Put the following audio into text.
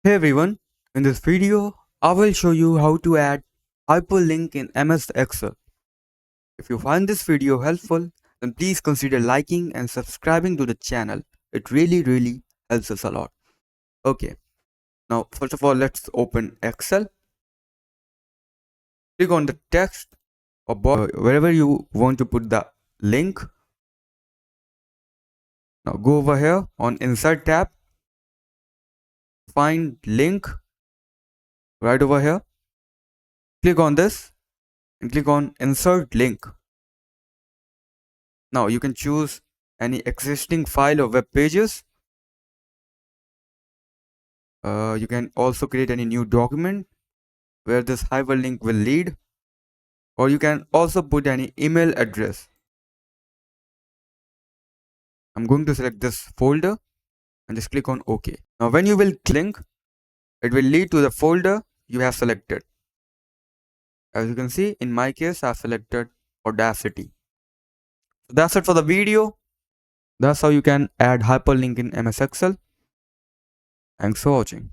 Hey everyone, in this video, I will show you how to add hyperlink in MS Excel. If you find this video helpful, then please consider liking and subscribing to the channel. It really helps us a lot. Okay, now first of all, let's open Excel. Click on the text or wherever you want to put the link. Now go over here on Insert tab, find link right over here. Click on this and click on Insert link. Now you can choose any existing file or web pages. You can also create any new document where this hyperlink will lead, or you can also put any email address. I'm going to select this folder and just click on OK. Now when you will link, it will lead to the folder you have selected. As you can see, in my case, I've selected Audacity. So that's it for the video. That's how you can add hyperlink in MS Excel. Thanks for watching.